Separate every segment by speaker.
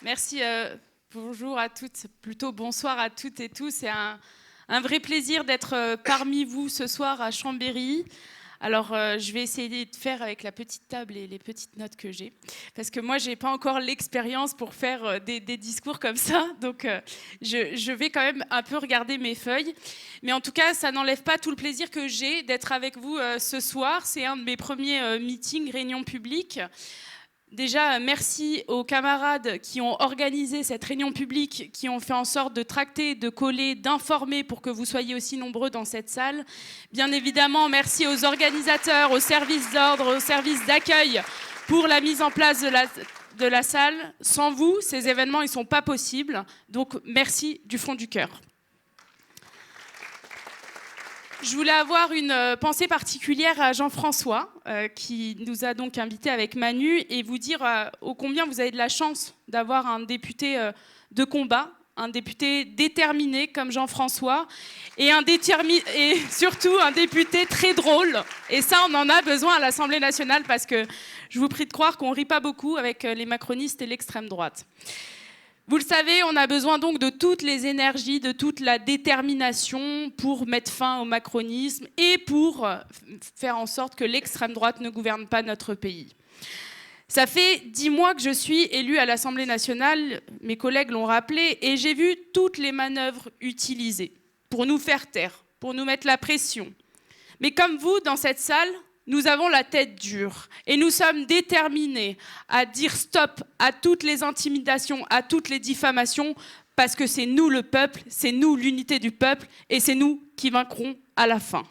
Speaker 1: Merci. Bonjour à toutes, plutôt bonsoir à toutes et tous. C'est un vrai plaisir d'être parmi vous ce soir à Chambéry. Alors, je vais essayer de faire avec la petite table et les petites notes que j'ai. Parce que moi, je n'ai pas encore l'expérience pour faire des discours comme ça. Donc, je vais quand même un peu regarder mes feuilles. Mais en tout cas, ça n'enlève pas tout le plaisir que j'ai d'être avec vous ce soir. C'est un de mes premiers meetings, réunions publiques. Déjà, merci aux camarades qui ont organisé cette réunion publique, qui ont fait en sorte de tracter, de coller, d'informer pour que vous soyez aussi nombreux dans cette salle. Bien évidemment, merci aux organisateurs, aux services d'ordre, aux services d'accueil pour la mise en place de la salle. Sans vous, ces événements ne sont pas possibles. Donc, merci du fond du cœur. Je voulais avoir une pensée particulière à Jean-François, qui nous a donc invités avec Manu, et vous dire ô combien vous avez de la chance d'avoir un député de combat, un député déterminé comme Jean-François, et surtout un député très drôle. Et ça, on en a besoin à l'Assemblée nationale, parce que je vous prie de croire qu'on ne rit pas beaucoup avec les macronistes et l'extrême droite. Vous le savez, on a besoin donc de toutes les énergies, de toute la détermination pour mettre fin au macronisme et pour faire en sorte que l'extrême droite ne gouverne pas notre pays. Ça fait 10 mois que je suis élue à l'Assemblée nationale, mes collègues l'ont rappelé, et j'ai vu toutes les manœuvres utilisées pour nous faire taire, pour nous mettre la pression. Mais comme vous, dans cette salle, nous avons la tête dure et nous sommes déterminés à dire stop à toutes les intimidations, à toutes les diffamations, parce que c'est nous le peuple, c'est nous l'unité du peuple et c'est nous qui vaincrons à la fin.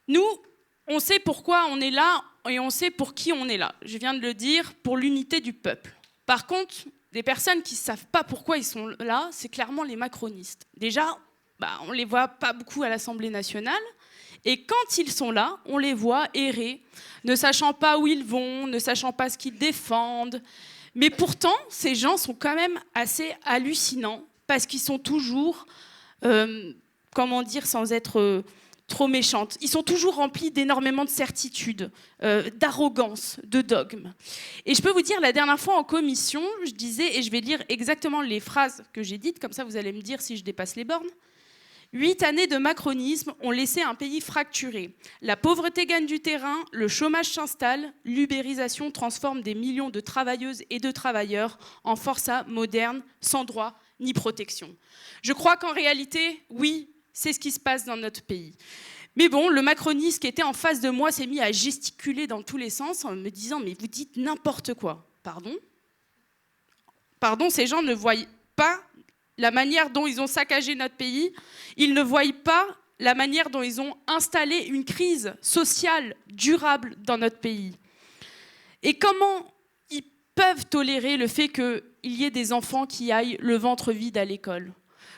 Speaker 1: Nous, on sait pourquoi on est là et on sait pour qui on est là. Je viens de le dire, pour l'unité du peuple. Par contre, des personnes qui ne savent pas pourquoi ils sont là, c'est clairement les macronistes. Déjà, on ne les voit pas beaucoup à l'Assemblée nationale. Et quand ils sont là, on les voit errer, ne sachant pas où ils vont, ne sachant pas ce qu'ils défendent. Mais pourtant, ces gens sont quand même assez hallucinants, parce qu'ils sont toujours, comment dire sans être trop méchante, ils sont toujours remplis d'énormément de certitudes, d'arrogance, de dogmes. Et je peux vous dire, la dernière fois en commission, je disais, et je vais lire exactement les phrases que j'ai dites, comme ça vous allez me dire si je dépasse les bornes. 8 années de macronisme ont laissé un pays fracturé. La pauvreté gagne du terrain, le chômage s'installe, l'ubérisation transforme des millions de travailleuses et de travailleurs en forçats modernes, sans droit ni protection. Je crois qu'en réalité, oui, c'est ce qui se passe dans notre pays. Mais bon, le macroniste qui était en face de moi s'est mis à gesticuler dans tous les sens en me disant « Mais vous dites n'importe quoi. » Pardon ? Pardon, ces gens ne voient pas la manière dont ils ont saccagé notre pays. Ils ne voient pas la manière dont ils ont installé une crise sociale durable dans notre pays. Et comment ils peuvent tolérer le fait qu'il y ait des enfants qui aillent le ventre vide à l'école ?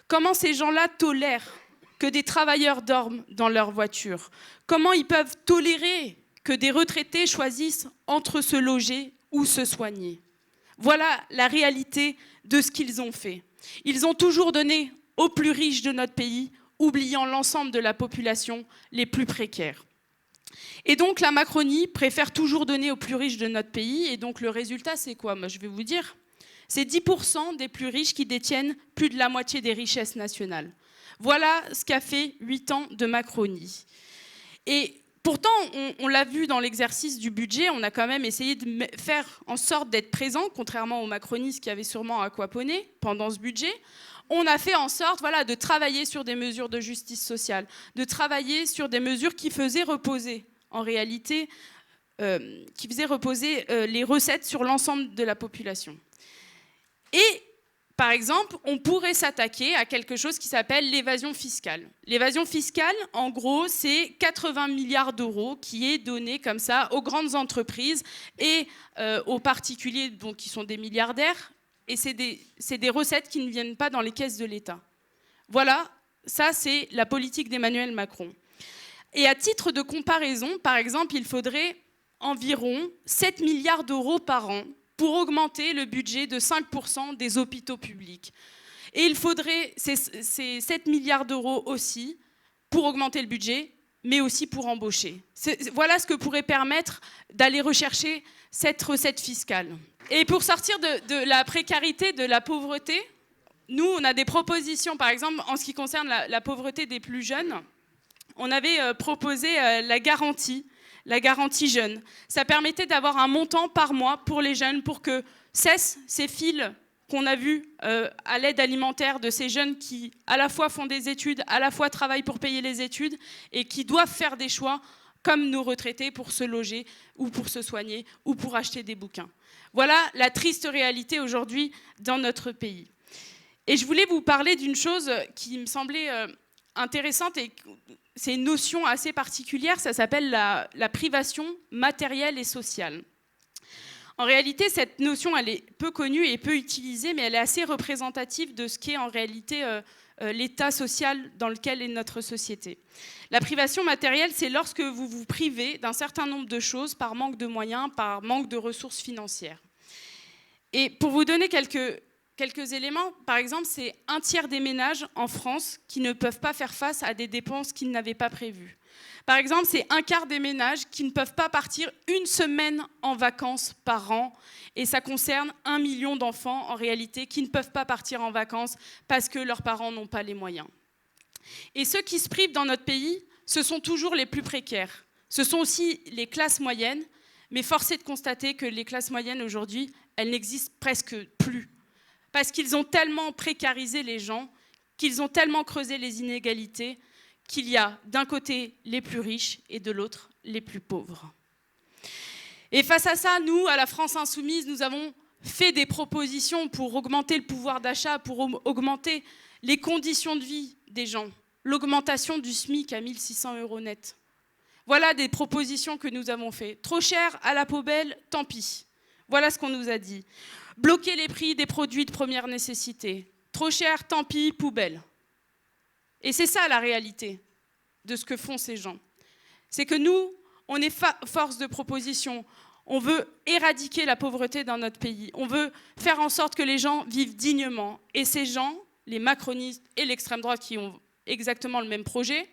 Speaker 1: Comment ces gens-là tolèrent que des travailleurs dorment dans leur voiture? Comment ils peuvent tolérer que des retraités choisissent entre se loger ou se soigner? Voilà la réalité de ce qu'ils ont fait. Ils ont toujours donné aux plus riches de notre pays, oubliant l'ensemble de la population les plus précaires. Et donc la Macronie préfère toujours donner aux plus riches de notre pays, et donc le résultat c'est quoi? Moi je vais vous dire, c'est 10% des plus riches qui détiennent plus de la moitié des richesses nationales. Voilà ce qu'a fait 8 ans de Macronie. Et pourtant, on l'a vu dans l'exercice du budget, on a quand même essayé de faire en sorte d'être présent, contrairement aux macronistes qui avaient sûrement aquaponé pendant ce budget. On a fait en sorte de travailler sur des mesures de justice sociale, de travailler sur des mesures qui faisaient reposer, en réalité, les recettes sur l'ensemble de la population. Et par exemple, on pourrait s'attaquer à quelque chose qui s'appelle l'évasion fiscale. L'évasion fiscale, en gros, c'est 80 milliards d'euros qui est donné comme ça aux grandes entreprises et aux particuliers qui sont des milliardaires. Et c'est des recettes qui ne viennent pas dans les caisses de l'État. Voilà, ça c'est la politique d'Emmanuel Macron. Et à titre de comparaison, par exemple, il faudrait environ 7 milliards d'euros par an pour augmenter le budget de 5% des hôpitaux publics. Et il faudrait ces 7 milliards d'euros aussi pour augmenter le budget, mais aussi pour embaucher. Voilà ce que pourrait permettre d'aller rechercher cette recette fiscale. Et pour sortir de la précarité, de la pauvreté, nous, on a des propositions, par exemple, en ce qui concerne la pauvreté des plus jeunes. On avait proposé la garantie jeune. Ça permettait d'avoir un montant par mois pour les jeunes, pour que cessent ces fils qu'on a vus à l'aide alimentaire de ces jeunes qui, à la fois, font des études, à la fois travaillent pour payer les études et qui doivent faire des choix, comme nos retraités, pour se loger ou pour se soigner ou pour acheter des bouquins. Voilà la triste réalité aujourd'hui dans notre pays. Et je voulais vous parler d'une chose qui me semblait intéressante, et c'est une notion assez particulière, ça s'appelle la privation matérielle et sociale. En réalité, cette notion, elle est peu connue et peu utilisée, mais elle est assez représentative de ce qu'est en réalité l'état social dans lequel est notre société. La privation matérielle, c'est lorsque vous vous privez d'un certain nombre de choses par manque de moyens, par manque de ressources financières. Et pour vous donner quelques éléments, par exemple, c'est un tiers des ménages en France qui ne peuvent pas faire face à des dépenses qu'ils n'avaient pas prévues. Par exemple, c'est un quart des ménages qui ne peuvent pas partir une semaine en vacances par an. Et ça concerne 1 million d'enfants, en réalité, qui ne peuvent pas partir en vacances parce que leurs parents n'ont pas les moyens. Et ceux qui se privent dans notre pays, ce sont toujours les plus précaires. Ce sont aussi les classes moyennes, mais force est de constater que les classes moyennes, aujourd'hui, elles n'existent presque plus. Parce qu'ils ont tellement précarisé les gens, qu'ils ont tellement creusé les inégalités, qu'il y a d'un côté les plus riches et de l'autre les plus pauvres. Et face à ça, nous, à la France Insoumise, nous avons fait des propositions pour augmenter le pouvoir d'achat, pour augmenter les conditions de vie des gens. L'augmentation du SMIC à 1 600 € net. Voilà des propositions que nous avons faites. Trop cher, à la poubelle, tant pis. Voilà ce qu'on nous a dit. Bloquer les prix des produits de première nécessité. Trop cher, tant pis, poubelle. Et c'est ça la réalité de ce que font ces gens. C'est que nous, on est force de proposition. On veut éradiquer la pauvreté dans notre pays. On veut faire en sorte que les gens vivent dignement. Et ces gens, les macronistes et l'extrême droite qui ont exactement le même projet,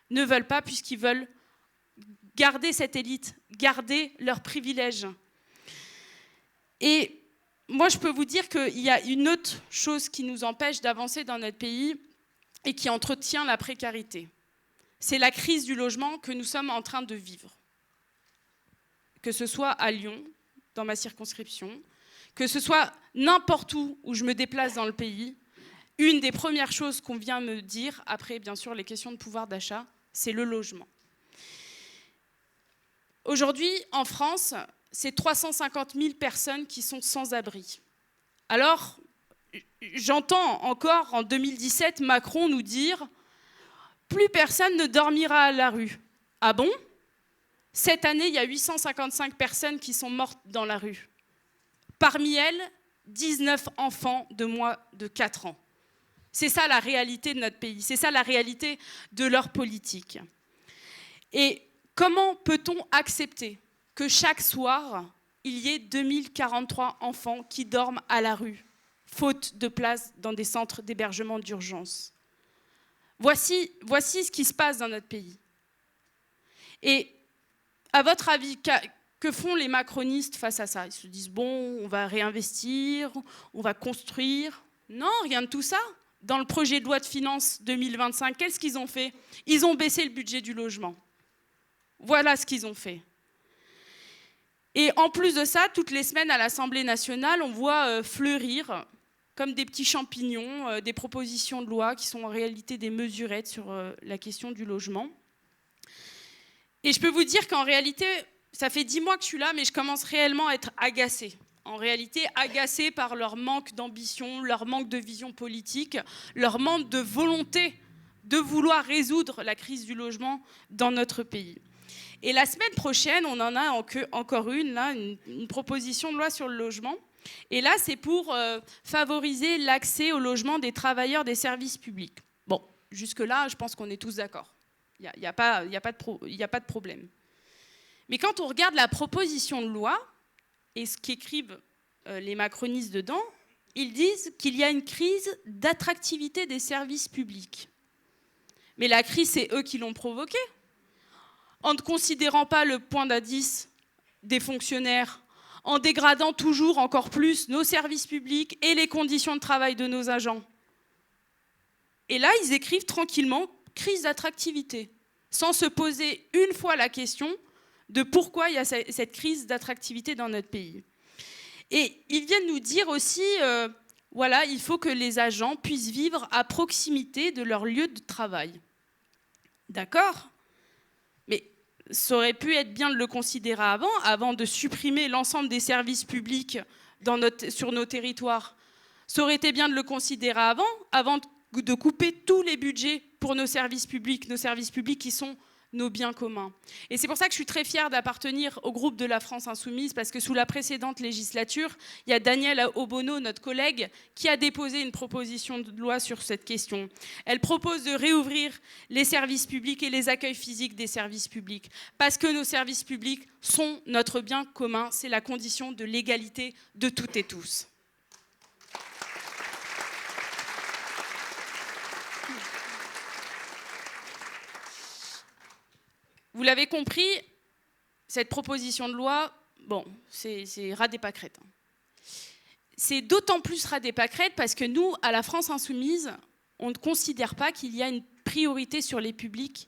Speaker 1: ne veulent pas, puisqu'ils veulent garder cette élite, garder leurs privilèges. Et moi, je peux vous dire qu'il y a une autre chose qui nous empêche d'avancer dans notre pays et qui entretient la précarité. C'est la crise du logement que nous sommes en train de vivre. Que ce soit à Lyon, dans ma circonscription, que ce soit n'importe où je me déplace dans le pays, une des premières choses qu'on vient me dire, après bien sûr les questions de pouvoir d'achat, c'est le logement. Aujourd'hui, en France, c'est 350 000 personnes qui sont sans abri. Alors, j'entends encore en 2017 Macron nous dire « Plus personne ne dormira à la rue ». Ah bon ? Cette année, il y a 855 personnes qui sont mortes dans la rue. Parmi elles, 19 enfants de moins de 4 ans. C'est ça la réalité de notre pays, c'est ça la réalité de leur politique. Et comment peut-on accepter que chaque soir, il y ait 2043 enfants qui dorment à la rue, faute de place dans des centres d'hébergement d'urgence? Voici ce qui se passe dans notre pays. Et à votre avis, que font les macronistes face à ça? Ils se disent, bon, on va réinvestir, on va construire. Non, rien de tout ça. Dans le projet de loi de finances 2025, qu'est-ce qu'ils ont fait? Ils ont baissé le budget du logement. Voilà ce qu'ils ont fait. Et en plus de ça, toutes les semaines à l'Assemblée nationale, on voit fleurir, comme des petits champignons, des propositions de loi qui sont en réalité des mesurettes sur la question du logement. Et je peux vous dire qu'en réalité, ça fait 10 mois que je suis là, mais je commence réellement à être agacée. En réalité, agacée par leur manque d'ambition, leur manque de vision politique, leur manque de volonté de vouloir résoudre la crise du logement dans notre pays. Et la semaine prochaine, on en a encore une proposition de loi sur le logement. Et là, c'est pour favoriser l'accès au logement des travailleurs des services publics. Bon, jusque-là, je pense qu'on est tous d'accord. Il n'y a pas de problème. Mais quand on regarde la proposition de loi et ce qu'écrivent les macronistes dedans, ils disent qu'il y a une crise d'attractivité des services publics. Mais la crise, c'est eux qui l'ont provoquée. en ne considérant pas le point d'indice des fonctionnaires, en dégradant toujours encore plus nos services publics et les conditions de travail de nos agents. Et là, ils écrivent tranquillement « crise d'attractivité », sans se poser une fois la question de pourquoi il y a cette crise d'attractivité dans notre pays. Et ils viennent nous dire aussi, voilà, il faut que les agents puissent vivre à proximité de leur lieu de travail. D'accord ? Mais ça aurait pu être bien de le considérer avant de supprimer l'ensemble des services publics sur nos territoires. Ça aurait été bien de le considérer avant de couper tous les budgets pour nos services publics qui sont nos biens communs. Et c'est pour ça que je suis très fière d'appartenir au groupe de la France Insoumise, parce que sous la précédente législature, il y a Danielle Obono, notre collègue, qui a déposé une proposition de loi sur cette question. Elle propose de réouvrir les services publics et les accueils physiques des services publics, parce que nos services publics sont notre bien commun, c'est la condition de l'égalité de toutes et tous. Vous l'avez compris, cette proposition de loi, bon, c'est ras des pâquerettes. C'est d'autant plus ras des pâquerettes parce que nous, à la France Insoumise, on ne considère pas qu'il y a une priorité sur les publics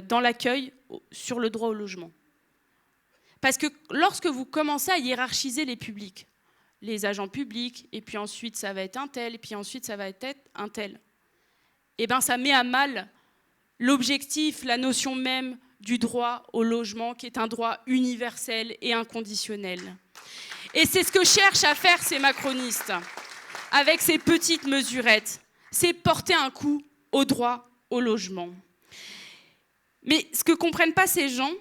Speaker 1: dans l'accueil, sur le droit au logement. Parce que lorsque vous commencez à hiérarchiser les publics, les agents publics, et puis ensuite ça va être un tel, et puis ensuite ça va être un tel, et bien ça met à mal l'objectif, la notion même du droit au logement, qui est un droit universel et inconditionnel. Et c'est ce que cherchent à faire ces macronistes, avec ces petites mesurettes. C'est porter un coup au droit au logement. Mais ce que ne comprennent pas ces gens,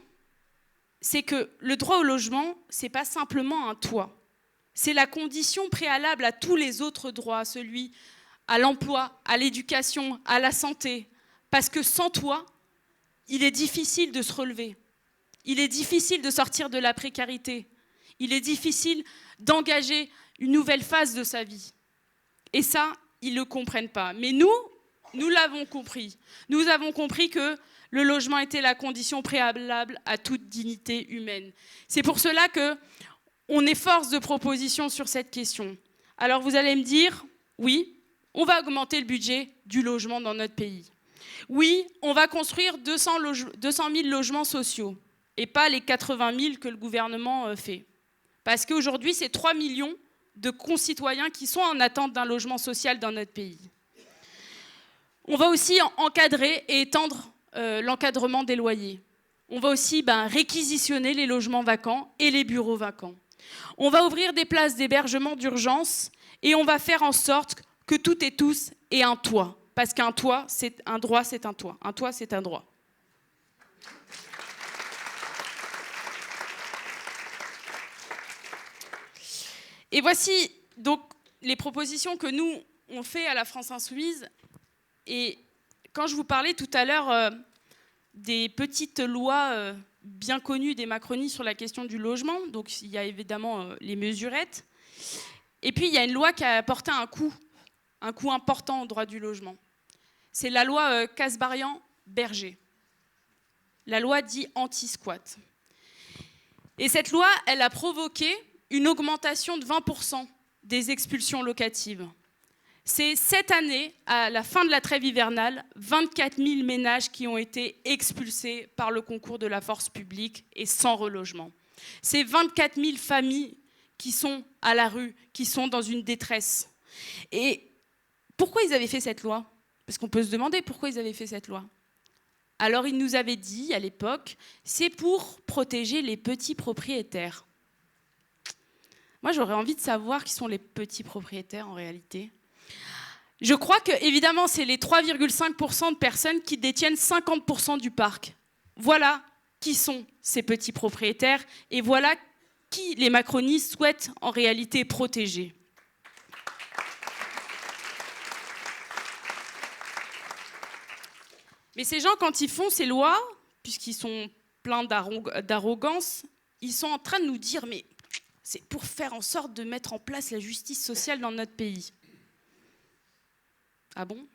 Speaker 1: c'est que le droit au logement, ce n'est pas simplement un toit. C'est la condition préalable à tous les autres droits, celui à l'emploi, à l'éducation, à la santé. Parce que sans toit, il est difficile de se relever. Il est difficile de sortir de la précarité. Il est difficile d'engager une nouvelle phase de sa vie. Et ça, ils ne le comprennent pas. Mais nous l'avons compris. Nous avons compris que le logement était la condition préalable à toute dignité humaine. C'est pour cela qu'on est force de proposition sur cette question. Alors vous allez me dire, oui, on va augmenter le budget du logement dans notre pays. Oui, on va construire 200 000 logements sociaux et pas les 80 000 que le gouvernement fait. Parce qu'aujourd'hui, c'est 3 millions de concitoyens qui sont en attente d'un logement social dans notre pays. On va aussi encadrer et étendre l'encadrement des loyers. On va aussi réquisitionner les logements vacants et les bureaux vacants. On va ouvrir des places d'hébergement d'urgence et on va faire en sorte que toutes et tous aient un toit. Parce qu'un toit, c'est un droit, c'est un toit. Un toit, c'est un droit. Et voici donc les propositions que nous, on fait à la France Insoumise. Et quand je vous parlais tout à l'heure des petites lois bien connues des macronistes sur la question du logement, donc il y a évidemment les mesurettes. Et puis il y a une loi qui a apporté un coup important au droit du logement. C'est la loi Kasbarian-Berger, la loi dite anti-squat. Et cette loi, elle a provoqué une augmentation de 20% des expulsions locatives. C'est cette année, à la fin de la trêve hivernale, 24 000 ménages qui ont été expulsés par le concours de la force publique et sans relogement. C'est 24 000 familles qui sont à la rue, qui sont dans une détresse. Et pourquoi ils avaient fait cette loi ? Parce qu'on peut se demander pourquoi ils avaient fait cette loi. Alors ils nous avaient dit à l'époque, c'est pour protéger les petits propriétaires. Moi j'aurais envie de savoir qui sont les petits propriétaires en réalité. Je crois que évidemment c'est les 3,5% de personnes qui détiennent 50% du parc. Voilà qui sont ces petits propriétaires et voilà qui les macronistes souhaitent en réalité protéger. Mais ces gens, quand ils font ces lois, puisqu'ils sont pleins d'arrogance, ils sont en train de nous dire « mais c'est pour faire en sorte de mettre en place la justice sociale dans notre pays ». Ah bon ?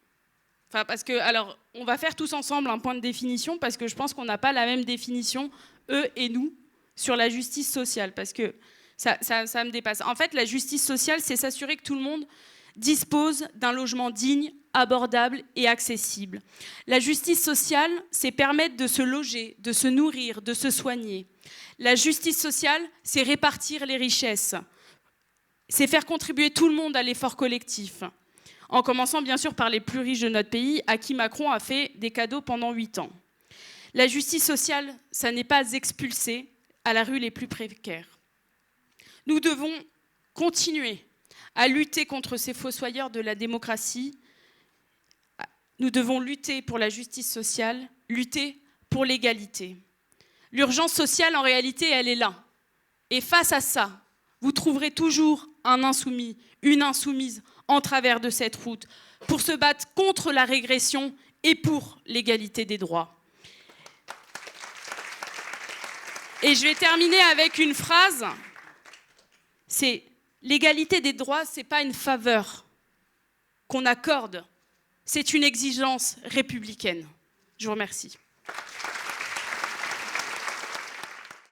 Speaker 1: Enfin, parce que, alors, on va faire tous ensemble un point de définition, parce que je pense qu'on n'a pas la même définition, eux et nous, sur la justice sociale, parce que ça me dépasse. En fait, la justice sociale, c'est s'assurer que tout le monde dispose d'un logement digne, abordable et accessible. La justice sociale, c'est permettre de se loger, de se nourrir, de se soigner. La justice sociale, c'est répartir les richesses. C'est faire contribuer tout le monde à l'effort collectif. En commençant bien sûr par les plus riches de notre pays, à qui Macron a fait des cadeaux pendant 8 ans. La justice sociale, ça n'est pas expulser à la rue les plus précaires. Nous devons continuer à lutter contre ces fossoyeurs de la démocratie. Nous devons lutter pour la justice sociale, lutter pour l'égalité. L'urgence sociale, en réalité, elle est là. Et face à ça, vous trouverez toujours un insoumis, une insoumise en travers de cette route pour se battre contre la régression et pour l'égalité des droits. Et je vais terminer avec une phrase. C'est l'égalité des droits, ce n'est pas une faveur qu'on accorde, c'est une exigence républicaine. Je vous remercie.